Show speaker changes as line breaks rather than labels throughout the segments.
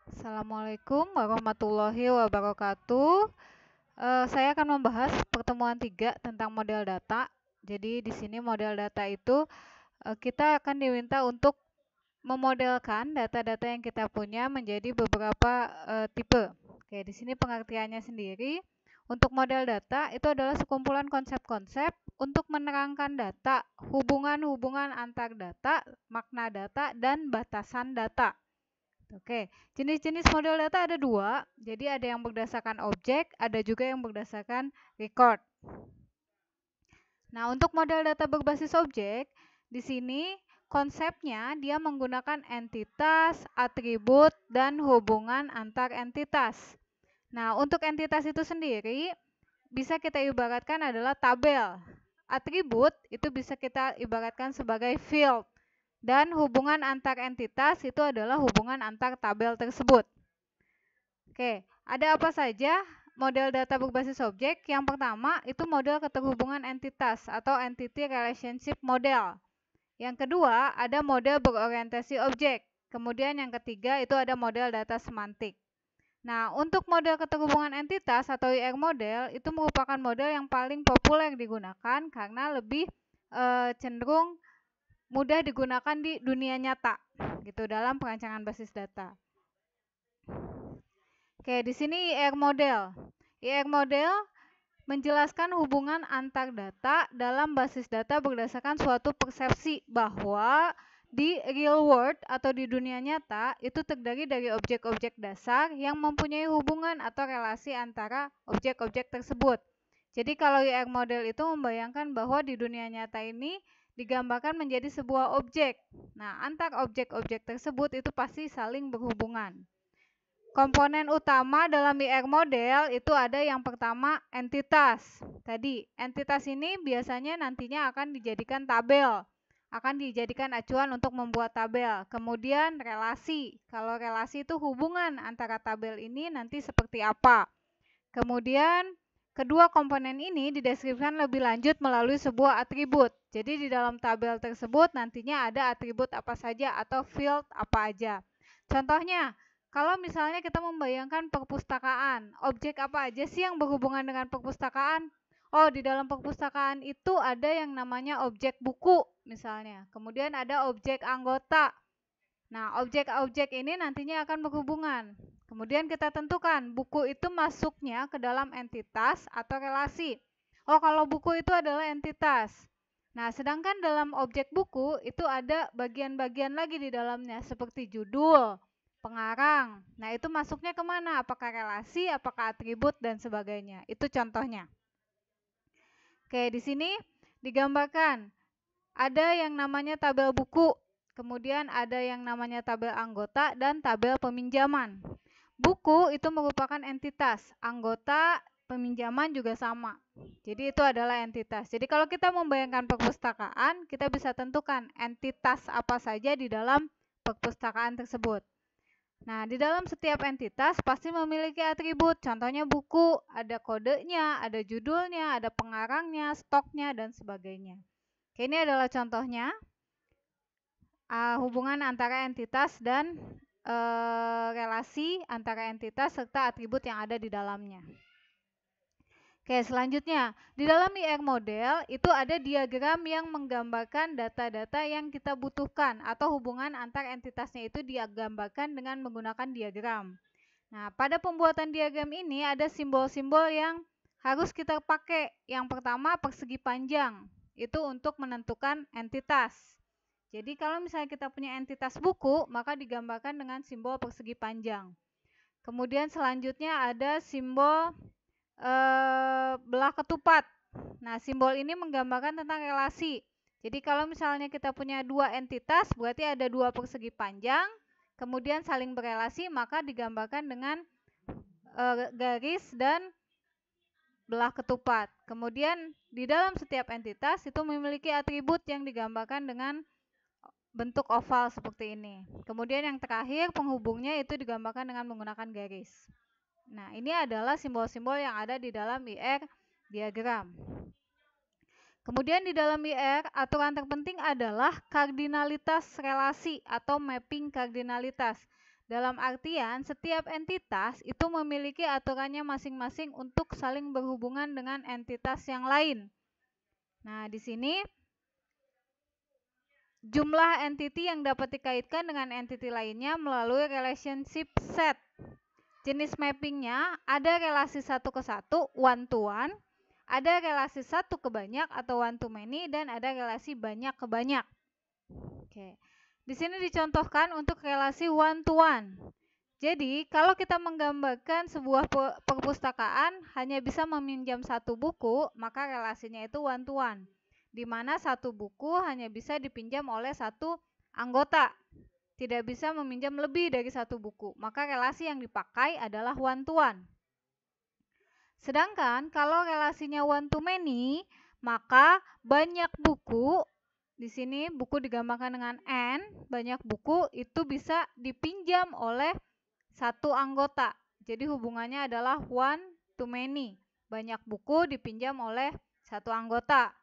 Assalamualaikum warahmatullahi wabarakatuh. Saya akan membahas pertemuan 3 tentang model data. Jadi di sini model data itu kita akan diminta untuk memodelkan data-data yang kita punya menjadi beberapa tipe. Oke, di sini pengertiannya sendiri. Untuk model data itu adalah sekumpulan konsep-konsep untuk menerangkan data, hubungan-hubungan antar data, makna data, dan batasan data. Oke, jenis-jenis model data ada dua. Jadi ada yang berdasarkan objek, ada juga yang berdasarkan record. Nah, untuk model data berbasis objek, di sini konsepnya dia menggunakan entitas, atribut, dan hubungan antar entitas. Nah, untuk entitas itu sendiri bisa kita ibaratkan adalah tabel. Atribut itu bisa kita ibaratkan sebagai field. Dan hubungan antar entitas itu adalah hubungan antar tabel tersebut. Oke, ada apa saja model data berbasis objek? Yang pertama itu model keterhubungan entitas atau entity relationship model. Yang kedua ada model berorientasi objek. Kemudian yang ketiga itu ada model data semantik. Nah, untuk model keterhubungan entitas atau IR model itu merupakan model yang paling populer digunakan karena lebih cenderung mudah digunakan di dunia nyata gitu dalam perancangan basis data. Oke, di sini IR model. IR model menjelaskan hubungan antar data dalam basis data berdasarkan suatu persepsi bahwa di real world atau di dunia nyata itu terdiri dari objek-objek dasar yang mempunyai hubungan atau relasi antara objek-objek tersebut. Jadi kalau IR model itu membayangkan bahwa di dunia nyata ini digambarkan menjadi sebuah objek. Nah, antar objek-objek tersebut itu pasti saling berhubungan. Komponen utama dalam IR model itu ada yang pertama entitas. Tadi, entitas ini biasanya nantinya akan dijadikan tabel. Akan dijadikan acuan untuk membuat tabel. Kemudian relasi. Kalau relasi itu hubungan antara tabel ini nanti seperti apa. Kemudian kedua komponen ini dideskripsikan lebih lanjut melalui sebuah atribut. Jadi di dalam tabel tersebut nantinya ada atribut apa saja atau field apa aja. Contohnya, kalau misalnya kita membayangkan perpustakaan, objek apa aja sih yang berhubungan dengan perpustakaan? Oh, di dalam perpustakaan itu ada yang namanya objek buku misalnya. Kemudian ada objek anggota. Nah, objek-objek ini nantinya akan berhubungan. Kemudian kita tentukan buku itu masuknya ke dalam entitas atau relasi. Oh, kalau buku itu adalah entitas. Nah, sedangkan dalam objek buku itu ada bagian-bagian lagi di dalamnya seperti judul, pengarang. Nah, itu masuknya kemana? Apakah relasi, apakah atribut, dan sebagainya. Itu contohnya. Oke, di sini digambarkan ada yang namanya tabel buku, kemudian ada yang namanya tabel anggota dan tabel peminjaman. Buku itu merupakan entitas, anggota peminjaman juga sama. Jadi itu adalah entitas. Jadi kalau kita membayangkan perpustakaan, kita bisa tentukan entitas apa saja di dalam perpustakaan tersebut. Nah, di dalam setiap entitas pasti memiliki atribut. Contohnya buku, ada kodenya, ada judulnya, ada pengarangnya, stoknya, dan sebagainya. Oke, ini adalah contohnya hubungan antara entitas dan relasi antara entitas serta atribut yang ada di dalamnya. Oke, selanjutnya di dalam IR model itu ada diagram yang menggambarkan data-data yang kita butuhkan atau hubungan antar entitasnya itu digambarkan dengan menggunakan diagram. Nah, pada pembuatan diagram ini ada simbol-simbol yang harus kita pakai. Yang pertama persegi panjang, itu untuk menentukan entitas. Jadi kalau misalnya kita punya entitas buku, maka digambarkan dengan simbol persegi panjang. Kemudian selanjutnya ada simbol belah ketupat. Nah, simbol ini menggambarkan tentang relasi. Jadi kalau misalnya kita punya dua entitas, berarti ada dua persegi panjang, kemudian saling berelasi, maka digambarkan dengan garis dan belah ketupat. Kemudian di dalam setiap entitas itu memiliki atribut yang digambarkan dengan bentuk oval seperti ini. Kemudian yang terakhir penghubungnya itu digambarkan dengan menggunakan garis. Nah, ini adalah simbol-simbol yang ada di dalam IR diagram. Kemudian di dalam IR, aturan terpenting adalah kardinalitas relasi atau mapping kardinalitas. Dalam artian, setiap entitas itu memiliki aturannya masing-masing untuk saling berhubungan dengan entitas yang lain. Nah, di sini jumlah entity yang dapat dikaitkan dengan entity lainnya melalui relationship set. Jenis mappingnya ada relasi satu ke satu, one to one, ada relasi satu ke banyak atau one to many, dan ada relasi banyak ke banyak. Oke. Di sini dicontohkan untuk relasi one to one. Jadi, kalau kita menggambarkan sebuah perpustakaan hanya bisa meminjam satu buku, maka relasinya itu one to one, di mana satu buku hanya bisa dipinjam oleh satu anggota, tidak bisa meminjam lebih dari satu buku, maka relasi yang dipakai adalah one to one. Sedangkan kalau relasinya one to many, maka banyak buku, di sini buku digambarkan dengan N, banyak buku itu bisa dipinjam oleh satu anggota. Jadi hubungannya adalah one to many. Banyak buku dipinjam oleh satu anggota.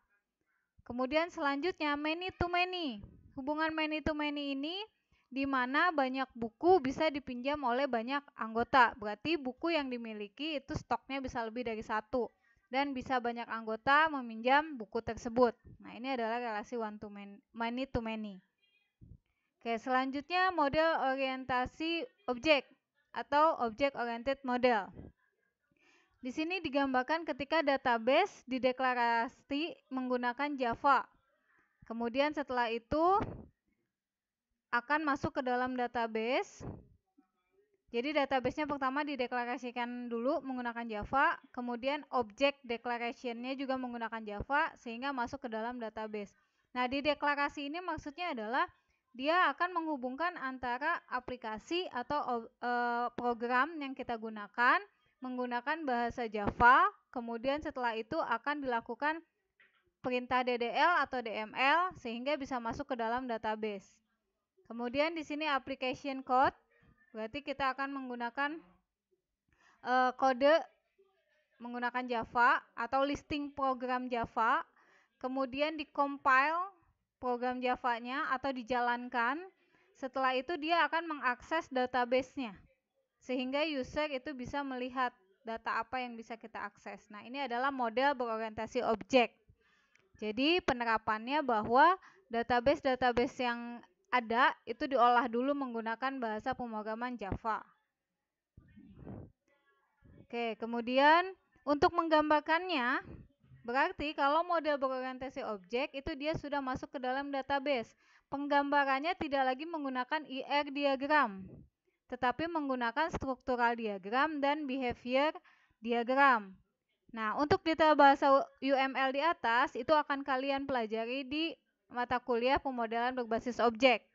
Kemudian selanjutnya many to many. Hubungan many to many ini di mana banyak buku bisa dipinjam oleh banyak anggota. Berarti buku yang dimiliki itu stoknya bisa lebih dari satu dan bisa banyak anggota meminjam buku tersebut. Nah, ini adalah relasi one to many to many. Oke, selanjutnya model orientasi objek atau object oriented model. Di sini digambarkan ketika database dideklarasi menggunakan Java. Kemudian setelah itu akan masuk ke dalam database. Jadi database-nya pertama dideklarasikan dulu menggunakan Java, kemudian object declaration-nya juga menggunakan Java sehingga masuk ke dalam database. Nah, di deklarasi ini maksudnya adalah dia akan menghubungkan antara aplikasi atau program yang kita gunakan menggunakan bahasa Java, kemudian setelah itu akan dilakukan perintah DDL atau DML sehingga bisa masuk ke dalam database. Kemudian di sini application code, berarti kita akan menggunakan kode menggunakan Java atau listing program Java, kemudian di-compile program Java-nya atau dijalankan. Setelah itu dia akan mengakses database-nya sehingga user itu bisa melihat data apa yang bisa kita akses. Nah, ini adalah model berorientasi objek. Jadi penerapannya bahwa database-database yang ada itu diolah dulu menggunakan bahasa pemrograman Java. Oke, kemudian untuk menggambarkannya, berarti kalau model berorientasi objek itu dia sudah masuk ke dalam database. Penggambarannya tidak lagi menggunakan IR diagram, tetapi menggunakan struktural diagram dan behavior diagram. Nah, untuk detail bahasa UML di atas itu akan kalian pelajari di mata kuliah pemodelan berbasis objek.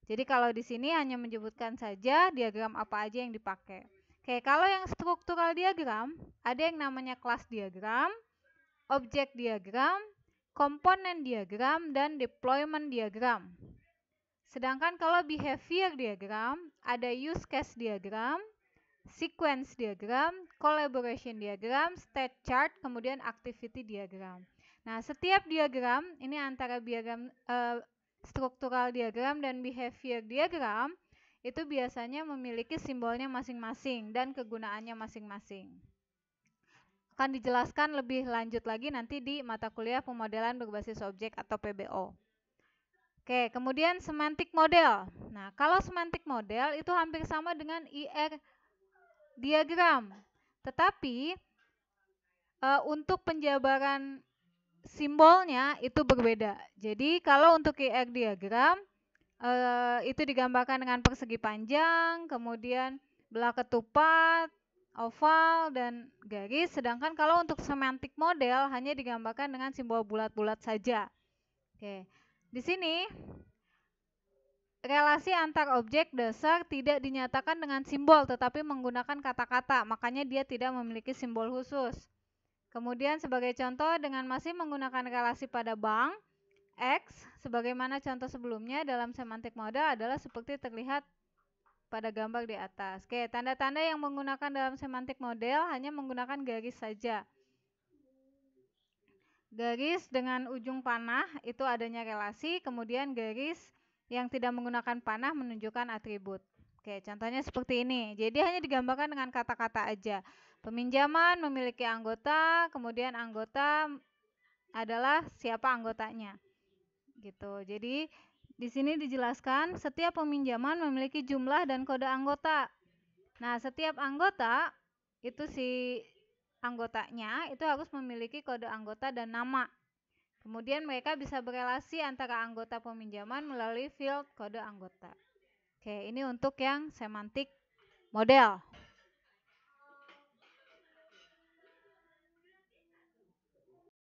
Jadi kalau di sini hanya menyebutkan saja diagram apa aja yang dipakai. Oke, kalau yang struktural diagram, ada yang namanya kelas diagram, objek diagram, komponen diagram, dan deployment diagram. Sedangkan kalau behavior diagram, ada use case diagram, sequence diagram, collaboration diagram, state chart, kemudian activity diagram. Nah, setiap diagram ini antara diagram struktural diagram dan behavior diagram itu biasanya memiliki simbolnya masing-masing dan kegunaannya masing-masing. Akan dijelaskan lebih lanjut lagi nanti di mata kuliah pemodelan berbasis objek atau PBO. Oke, kemudian semantic model. Nah, kalau semantic model itu hampir sama dengan IR diagram, tetapi untuk penjabaran simbolnya itu berbeda. Jadi kalau untuk IR diagram itu digambarkan dengan persegi panjang, kemudian belah ketupat, oval, dan garis. Sedangkan kalau untuk semantic model hanya digambarkan dengan simbol bulat-bulat saja. Oke, di sini relasi antar objek dasar tidak dinyatakan dengan simbol tetapi menggunakan kata-kata, makanya dia tidak memiliki simbol khusus. Kemudian sebagai contoh dengan masih menggunakan relasi pada bank, X sebagaimana contoh sebelumnya dalam semantic model adalah seperti terlihat pada gambar di atas. Oke, tanda-tanda yang menggunakan dalam semantic model hanya menggunakan garis saja. Garis dengan ujung panah itu adanya relasi, kemudian garis yang tidak menggunakan panah menunjukkan atribut. Oke, contohnya seperti ini. Jadi hanya digambarkan dengan kata-kata aja. Peminjaman memiliki anggota, kemudian anggota adalah siapa anggotanya. Gitu. Jadi di sini dijelaskan setiap peminjaman memiliki jumlah dan kode anggota. Nah, setiap anggota itu si anggotanya itu harus memiliki kode anggota dan nama. Kemudian mereka bisa berelasi antara anggota peminjaman melalui field kode anggota. Oke, ini untuk yang semantik model.